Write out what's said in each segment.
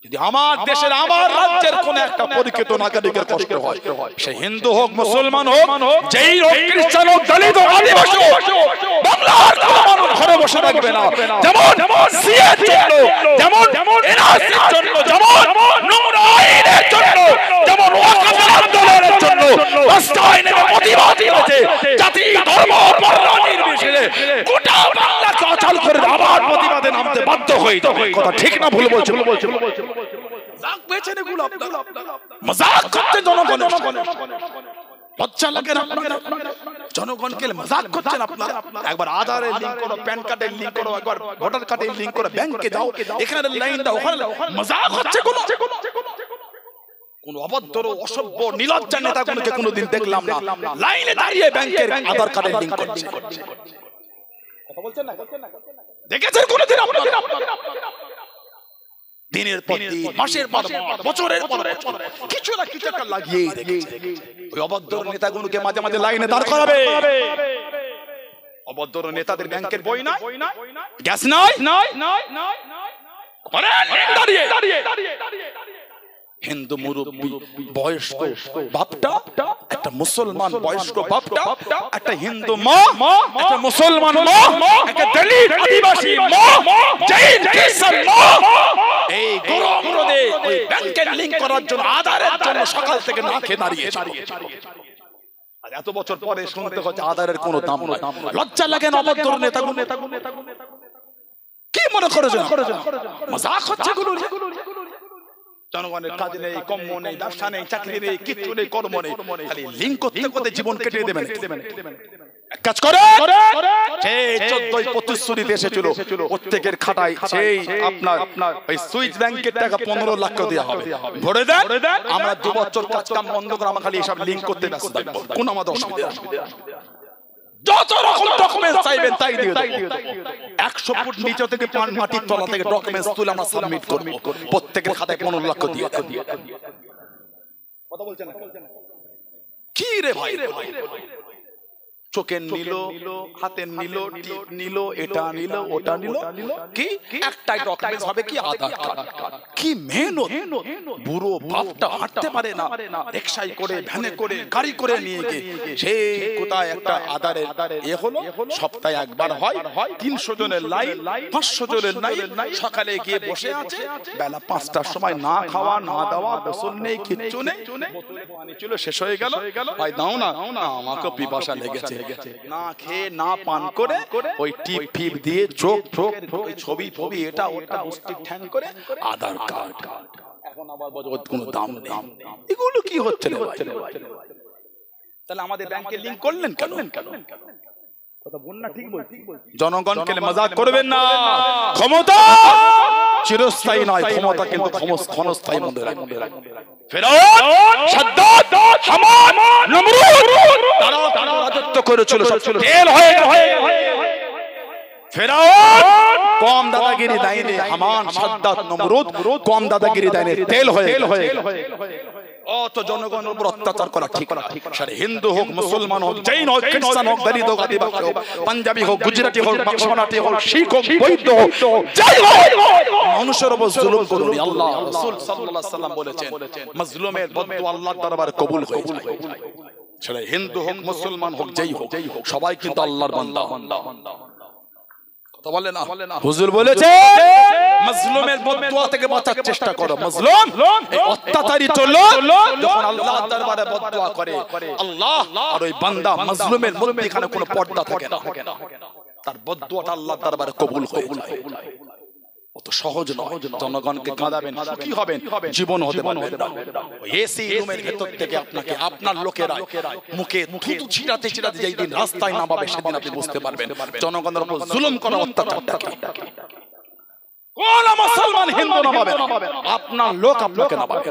যদি আমার দেশের আমার রাজ্যের কোন একটা পরিচিত নাগরিকের কষ্ট হয়, সে হিন্দু হোক মুসলমান হোক, যেই হোক খ্রিস্টান হোক দলিত হোক আদিবাসী হোক, বাংলার কোন মানুষ ঘরে বসে থাকবে না। যেমন সিএর জন্য, যেমন এনআরসির জন্য, যেমন নোংরা আইনের জন্য, যেমন ওয়াকফ আন্দোলনের জন্য রাস্তায় নেমে প্রতিবাদ করেছে, জাতি ধর্ম বর্ণ নির্বিশেষে গোটা বাংলাকে অচল করে আবার প্রতিবাদে নামতে বাধ্য হয়েছে। কথা ঠিক না ভুল বলছে? মজাক পেয়েছেন এগুলো আপনারা, মজাক করতে জনগণের লজ্জা লাগে না আপনাদের? জনগণকে মজাক করছেন আপনারা। একবার আধারের লিংক করো, প্যান কার্ডের লিংক করো, একবার ভোটার কার্ডের লিংক করো, ব্যাংকে যাও, এখানে লাইন দাও, ওখানে মজাক হচ্ছে। কোন অভদ্র অসভ্য নির্লজ্জা নেতাগুলোকে কোনোদিন দেখলাম না লাইনে দাঁড়িয়ে ব্যাংকের আধার কার্ডের লিংক করছে। কথা বলছেন না? দেখেছেন কোনোদিন আপনারা? দিনের পর দিন, মাসের পর মাস, বছরের পর বছর কিছু না কিছু একটা লাগিয়েই রেখেছে। ওই অভদ্র নেতাগুলোকে মাঝে মাঝে লাইনে দাঁড় করাবে। অভদ্র নেতাদের ব্যাংকের বই নাই, গ্যাস নাই, হিন্দু মুরব্বী বয়স্ক বাপটা, একটা মুসলমান বয়স্ক বাপটা, একটা হিন্দু মা, একটা মুসলমান মা, একটা দলিত আদিবাসী মা, জৈন খ্রিস্টান মা, এই গরম রোদে ওই ব্যাংকের লিংক করার জন্য, আধারের জন্য সকাল থেকে না খেয়ে দাঁড়িয়েছে। আর এত বছর পরে শুনতে হচ্ছে আধারের কোনো দাম নাই। লজ্জা লাগে না অভদ্র নেতাগুলো? কি মনে করেছেন? মজাক হচ্ছে গুলো। জনগণের কাজ নেই, কর্ম নেই, ব্যবসা নেই, চাকরি নেই, কিচ্ছু নেই, কর্ম নেই, খালি লিংক করতে করতে জীবন কেটে দেবেন। কাজ করে সেই 14 প্রতিশ্রুতি এসেছিল, প্রত্যেকের খাতায় সেই আপনার ওই সুইস ব্যাংকের টাকা 15 লাখ দেওয়া হবে, ভরে দেন। আমরা 2 বছর কাজ কাম বন্ধ করে আমরা খালি এসব লিংক করতে ব্যস্ত থাকবো। কোন আমাদের অসুবিধা? যত রকম ডকুমেন্টস চাইবেন তাই দিয়ে দেব। 100 ফুট নিচে থেকে মাটির তলা থেকে ডকুমেন্টস তুলে আমরা সাবমিট করব। প্রত্যেকের খাতায় 15 লাখ দিয়ে দেব। কথা বলছেন না? কি রে ভাই, চোখের নিল, হাতের নিল, টিপ নিল, এটা নিল, ওটা নিল, কি একটাই ডকুমেন্টস হবে, কি আধার কার্ড। কি মেহনত! বুড়ো বাপটা হাঁটতে পারে না, রিকশায় করে, ভ্যানে করে, গাড়ি করে নিয়ে গিয়ে সেই কোথায় একটা আধারের হলো, সপ্তাহে একবার হয়, 300 জনের লাইন, 500 জনের লাইন, সকালে গিয়ে বসে আছে, বেলা 5টার সময় না খাওয়া না দাওয়া, গোসল নেই, কিচ্ছু নেই, পানি ছিল শেষ হয়ে গেল, ভাই দাও না, আমাকে পিপাসা লেগেছে, না খেয়ে না পান করে ওই টিপ ফিপ দিয়ে চোখ ছবি ছবি এটা ওটা মুষ্টি ঠ্যাং করে আধার কার্ড। এখন আবার কোনো দাম নেই। এগুলো কি হচ্ছে রে ভাই? তাহলে আমাদের ব্যাংকে লিংক করলেন কেন? কথা বল না, ঠিক বল। জনগণকে মজাক করবেন না। ক্ষমতা চিরস্থায়ী নয়, ক্ষমতা কিন্তু ক্ষণস্থায়ী মধ্যে রাখবেন। ফেরাউন, সাদ্দাত, হামান, নমরুদ তারা রাজত্ব করেছিল, সব ছিল তেল হয়ে হয়ে। ফেরাউন কম দাদাগিরি দেয়নি, হামান, সাদ্দাত, নমরুদ কম দাদাগিরি দেয়নি, তেল হয়ে। অত জনগণের উপর অত্যাচার করা ঠিক না। সারে হিন্দু হোক, মুসলমান হোক, জৈন হোক, খ্রিস্টান হোক, দলিত হোক, আদিবাসী হোক, পাঞ্জাবি হোক, গুজরাটি হোক, বাক্সমারাঠি হোক, শিখ হোক, বৌদ্ধ হোক, যাই হোক, মানুষের উপর জুলুম করুন। আল্লাহ রাসূল সাল্লাল্লাহু আলাইহি ওয়াসাল্লাম বলেছেন, মাজলুমের বদদুয়া আল্লাহর দরবারে কবুল হয়ে যায়। সারে হিন্দু হোক, মুসলমান হোক, যেই হোক, সবাই কিন্তু আল্লাহর বান্দা। কথা বলে না? হুজুর বলেছে মাজলুমের বদদুয়া থেকে বাঁচার চেষ্টা করো। মাজলুম অত্যাচারী চলো, যখন আল্লাহর দরবারে বদদুয়া করে আল্লাহ আর ওই বান্দা মাজলুমের মধ্যে এখানে কোনো পর্দা থাকে না, তার বদদুয়াটা আল্লাহর দরবারে কবুল হয়ে যায়। অত সহজ নয়। জনগণকে কাঁদাবেন, কি হবেন, জীবন হতে পারবেন না। এসি রুমের ভেতর থেকে আপনাকে আপনার লোকেরা মুখে থুতু ছিটাতে ছিটাতে যেই দিন রাস্তায় নামাবে, সেদিন আপনি বুঝতে পারবেন জনগণের উপর জুলুম করা অত্যাচারটা কি। কোন মুসলমান হিন্দু নামাবে, আপনার লোক আপনাকে নামাবে।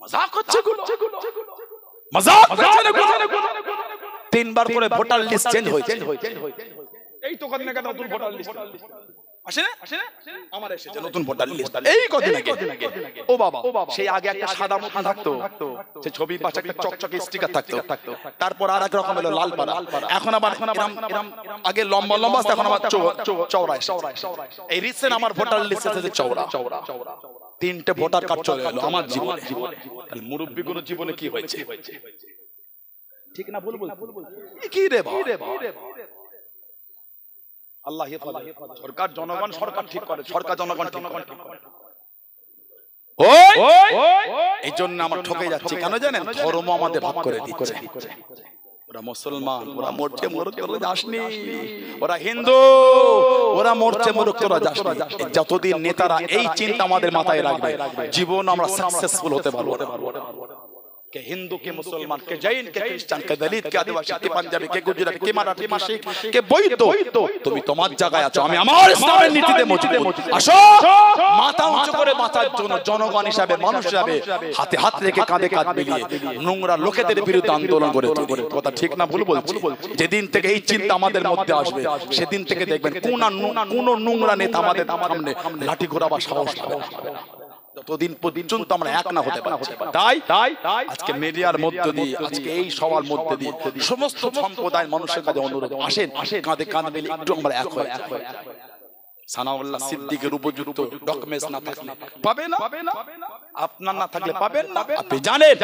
মজাক হচ্ছে গুলো, মজাক হচ্ছে না। 3 বার করে ভোটার লিস্ট চেঞ্জ হয়েছে। এই তো কদিন আগে নতুন ভোটার লিস্ট আসে না আমার এসেছে নতুন ভোটার লিস্ট এই কদিন আগে। ও বাবা, সেই আগে একটা সাদা মতন থাকতো, সে ছবির পাশে একটা চকচকে স্টিকার থাকতো, তারপর আর এক রকম হলো লাল পাড়া, এখন আবার এরম আগে লম্বা লম্বা, এখন আবার চওড়া। এই রিসেন্ট আমার ভোটার লিস্ট এসেছে চওড়া। 3টে ভোটার কার্ড চলে এলো আমার জীবনে। তাহলে মুরব্বী কোন জীবনে কি হয়েছে? ঠিক না ভুল বলছি? কি রে বাবা, আল্লাহ হেফাজত। সরকার জনগণ সরকার ঠিক করে, সরকার জনগণ ঠিক করে। এই জন্য আমরা ঠকে যাচ্ছি কেন জানেন? ধর্ম আমাদের ভাগ করে দিচ্ছে। ওরা মুসলমান, ওরা মরছে মরুক, তোরা যাসনি। ওরা হিন্দু, ওরা মরছে মরুক, তোরা যাসনি। যতদিন নেতারা এই চিন্তা আমাদের মাথায় রাখবে, জীবন আমরা সাকসেসফুল হতে পারবো না। কে হিন্দু, কে মুসলমান, কে জৈন, কে খ্রিস্টান, কে দলিত, কে আদিবাসী, কে পাঞ্জাবি, কে গুজরাটি, কে মারাঠি, কে শিখ, কে বৈদ্য, তুমি তোমার জায়গায় আছো, আমি আমার ইসলামের নীতিতে মজবুত। আসো মাথা উঁচু করে বাঁচার জন্য জনগণ হিসাবে, মানুষ হিসাবে হাতে হাত রেখে কাঁধে কাঁধ মিলিয়ে নোংরা লোকেদের বিরুদ্ধে আন্দোলন করে তুলি। কথা ঠিক না ভুল বলছি? যেদিন থেকে এই চিন্তা আমাদের মধ্যে আসবে, সেদিন থেকে দেখবেন কোন নোংরা নেতা আমাদের সামনে লাঠি ঘোরাবার সাহস পাবে না। যতদিন পর্যন্ত আমরা এক না হতে পারছি। তাই আজকে মিডিয়ার মধ্যে দিয়ে, আজকে এই সবার মধ্যে দিয়ে সমস্ত সম্প্রদায়ের মানুষের কাছে অনুরোধ, আসেন কাঁধে কাঁধ মিলে একটু আমরা এক হই। সানাউল্লাহ সিদ্দিকের উপযুক্ত ডকুমেন্টস না থাকলে পাবে না, আপনার না থাকলে পাবেন না। আপনি জানেন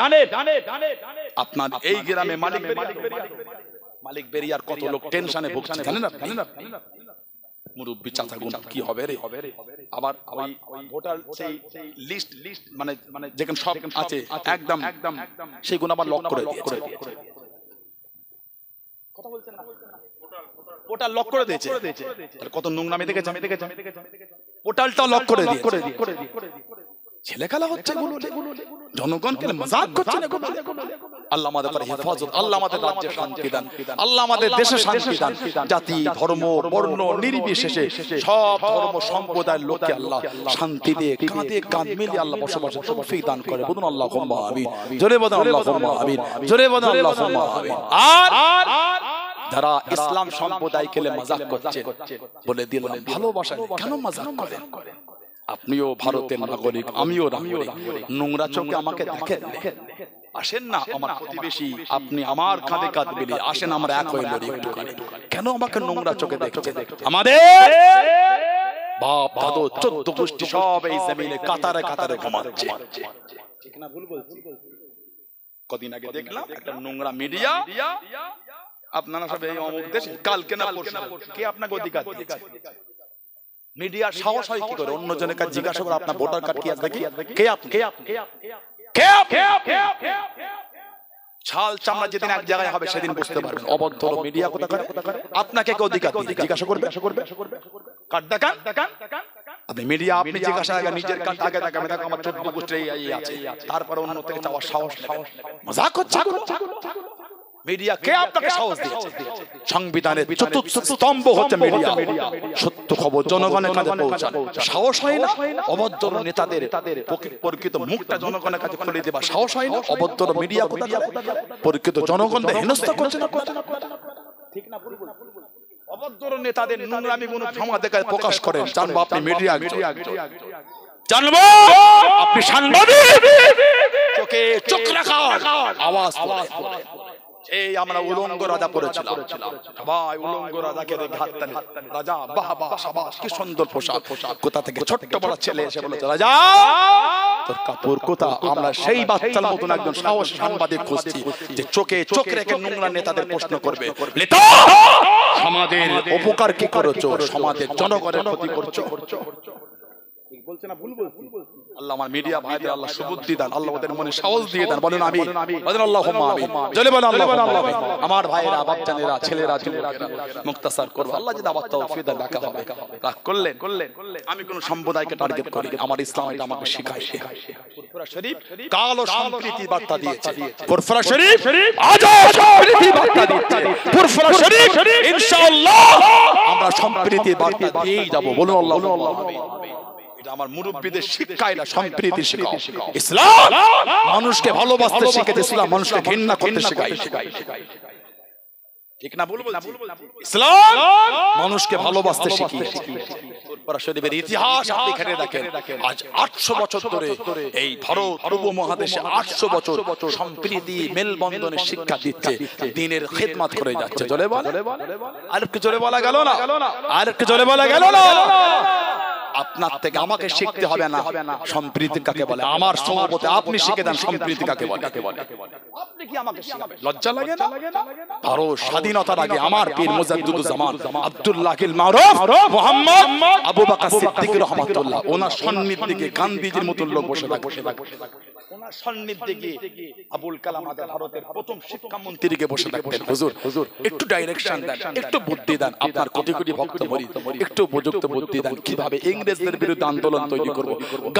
আপনার এই গ্রামে মালিক বেরিয়ার কত লোক টেনশনে ভুগছে, জানেন না? মুরব্বী চাচা গুণ কি হবে রে? আবার ওই ভোটার সেই লিস্ট মানে যেখানে সব আছে একদম সেই গুণ আবার লক করে দিয়েছে। কথা বলছেন না? পোর্টাল লক করে দিয়েছে। কত নোংরামি দেখেছে, পোর্টালটা লক করে দিয়েছে। ছেলে খেলা হচ্ছে, জনগণকে মজাক করছে। আল্লাহ আমাদের হেফাজত, আল্লাহ আমাদের রাজ্যে শান্তি দান, আল্লাহ আমাদের দেশে শান্তি দান। জাতি, ধর্ম, বর্ণ নির্বিশেষে সব ধর্ম সম্প্রদায়ের লোককে আল্লাহ শান্তি দিয়ে কাঁধে কাঁধ মিলিয়ে আল্লাহ বসবাসের তৌফিক দান করে। বলুন আল্লাহুম্মা আমিন। জোরে বলুন আল্লাহুম্মা আমিন। জোরে বলুন আল্লাহুম্মা আমিন। আর যারা ইসলাম সম্প্রদায়কে মজাক করছে, বলে দিলাম ভালোবাসা কেন মজাক করেন? আপনিও ভারতের নাগরিক, আমিও নাগরিক। নোংরা চোখে আমাকে দেখেন? আসেন না আমার প্রতিবেশী, আপনি আমার কাঁধে কাঁধ মিলিয়ে আসেন, আমরা এক হয়ে লড়ি একটুখানি। কেন আমাকে নোংরা চোখে দেখছেন? আমাদের বাপ দাদু 14 গোষ্ঠী সব এই জমিনে কাতারে কাতারে ঘুমাচ্ছে। ঠিক না ভুল বলছি? কদিন আগে দেখলাম একটা নোংরা মিডিয়া, আপনারা সব এই অমুক দেশে, কালকে না পরশু কে আপনাকে অধিকার দিয়েছে? মিডিয়ার সাহস হয় কি করে অন্যজনের কাছে জিজ্ঞাসা করে আপনার ভোটার কার্ড কি আছে দেখি, কে আপনি? ছাল চামড়া যেদিন এক জায়গায় হবে সেদিন বুঝতে পারবেন। অবদ্ধ মিডিয়া কোথাকার আপনাকে কে অধিকার দিয়েছে? জিজ্ঞাসা করবে। কার্ড দেখান। আপনি মিডিয়া, আপনি জিজ্ঞাসা আগে নিজের কার্ড আগে দেখাবে, দেখো আমার 14 গোষ্ঠী এই আছে, তারপরে অন্য থেকে চাওয়ার সাহস। মজাক হচ্ছে। মিডিয়া কে আপনাকে সাহস দিয়েছে? সংবিধানের চতুর্থ স্তম্ভ হচ্ছে মিডিয়া। সত্য খবর জনগণের কাছে পৌঁছানো সাহস হয় না? অবদ্ধ নেতাদের প্রকৃত মুখটা জনগণের কাছে খুলে দেবার সাহস হয় না? অবদ্ধ মিডিয়া প্রকৃত জনগণদের হেনস্থা করছে না? ঠিক না ভুল বলছি? অবদ্ধ নেতাদের নোংরামি গুণ সমাজের কাছে প্রকাশ করেন। জানবো আপনি মিডিয়া, জানবো আপনি সাংবাদিক, চোখে চোখ রাখার আওয়াজ করে। এই আমরা উলঙ্গ রাজা পড়েছিলাম, সবাই উলঙ্গ রাজাকে দেখে হাততালি, রাজা বাহ বাহ সাবাস কি সুন্দর পোশাক। কোথা থেকে ছোট্ট বড় ছেলে এসে বলেছে, রাজা তোর কাপড় কোথা? আমরা সেই বাচ্চার মতন একজন সাহসী সাংবাদিক খুঁজছি যে চোখে চোখ রেখে নোংরা নেতাদের প্রশ্ন করবে, সমাজের উপকার কি করছো, সমাজের জনগণের ক্ষতি করছো। বলছে না ভুল বলছি? আল্লাহ আমার মিডিয়া ভাইদের আল্লাহ সুবুদ্ধি দান, আল্লাহ ওদের মনে সাহস দিয়ে দেন। বলেন আমিন। বলেন আল্লাহুম্মা আমিন। জলে বলেন আল্লাহুম্মা আমিন। আমার ভাইয়েরা, বাচ্চানেরা, ছেলেরা, যুবকেরা মুক্তাসার করব, আল্লাহ যদি আবার তৌফিক দেন রাখা হবে। রাগ করলেন? আমি কোন সম্প্রদায়কে টার্গেট করি? আমার ইসলাম এটা আমাকে শেখায়। ফুরফুরা শরীফ কালো সম্প্রীতি বার্তা দিয়েছে। ফুরফুরা শরীফ আজ সম্প্রীতি বার্তা দিচ্ছে। ফুরফুরা শরীফ ইনশাআল্লাহ আমরা সম্প্রীতি বার্তা দিয়েই যাব। বলুন আল্লাহুম্মা আমিন। এটা আমার মুরব্বিদের শিক্ষা, এটা সম্প্রীতি শেখাও। ইসলাম মানুষকে ভালোবাসতে শিখেছে, ইসলাম মানুষকে ঘৃণা করতে শেখায়। ঠিক না ভুল বলছি? ইসলাম মানুষকে ভালোবাসতে শিখিয়েছে। শরীফের ইতিহাস আপনি ঘেটে দেখেন, আজ 800 বছর ধরে এই ভারত উপমহাদেশে 800 বছর সম্প্রীতি মেলবন্ধনের শিক্ষা দিচ্ছে, দ্বীনের খিদমত করে যাচ্ছে। জোরে বলে, আর একটু জোরে বলা গেল না, আর একটু জোরে বলা গেল না। আপনার থেকে আমাকে শিখতে হবে না সম্প্রীতি কাকে বলে, আমার সহবতে আপনি শিখে দেন সম্প্রীতি কাকে বলে। আপনি কি আমাকে শিখাবেন? লজ্জা লাগে না? আরো স্বাধীনতার আগে আমার পীর মুজাদ্দিদুজ্জামান আব্দুল্লাহিল মারুফ মুহাম্মদ আবু বকর সিদ্দিক রাহমাতুল্লাহ, ওনার সান্নিধ্যে গিয়ে গান্ধীজির মতো লোক বসে থাকে। ওনার সান্নিধ্যে গিয়ে আবুল কালাম আজাদ ভারতের প্রথম শিক্ষামন্ত্রীকে বসে থাকতেন। হুজুর একটু ডাইরেকশন দেন, একটু বুদ্ধি দেন, আপনার কোটি কোটি ভক্ত মরি একটু উপযুক্ত বুদ্ধি দেন, কিভাবে ইংরেজদের বিরুদ্ধে আন্দোলন তৈরি করব।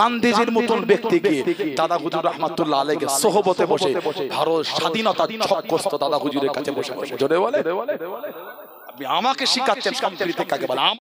গান্ধীজির মতন ব্যক্তিকে দাদা হুজুর রাহমাতুল্লাহ আলাইহি সোহবতে বসে ভারত স্বাধীনতার ছকগ্রস্ত দাদা হুজুরের কাছে বসে বসে জোরে বলে, আপনি আমাকে শিখাচ্ছেন সম্প্রীতি কাকে বলে।